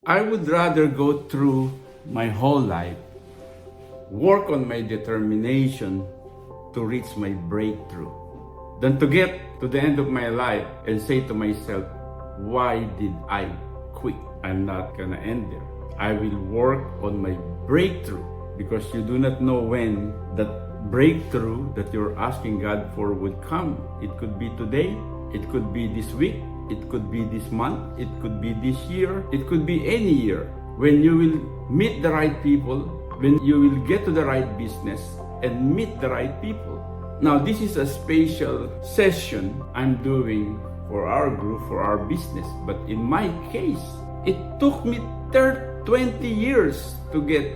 I would rather go through my whole life, work on my determination to reach my breakthrough, than to get to the end of my life and say to myself, why did I quit? I'm not gonna end there. I will work on my breakthrough, because you do not know when that breakthrough that you're asking God for would come. It could be today, it could be this week, it could be this month, it could be this year, it could be any year. When you will meet the right people, when you will get to the right business and meet the right people. Now, this is a special session I'm doing for our group, for our business. But in my case, it took me 20 years to get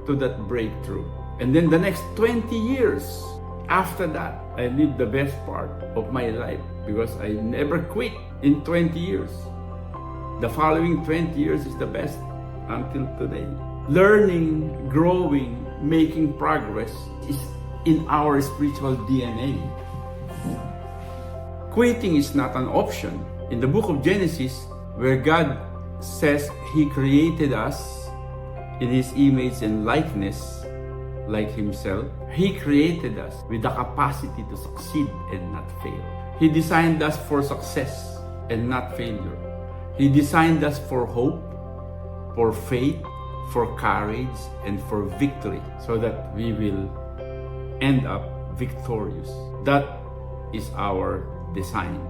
to that breakthrough. And then the next 20 years after that, I lived the best part of my life because I never quit in 20 years. The following 20 years is the best until today. Learning, growing, making progress is in our spiritual DNA. Quitting is not an option. In the book of Genesis, where God says He created us in His image and likeness, like Himself, He created us with the capacity to succeed and not fail. He designed us for success and not failure. He designed us for hope, for faith, for courage, and for victory, so that we will end up victorious. That is our design.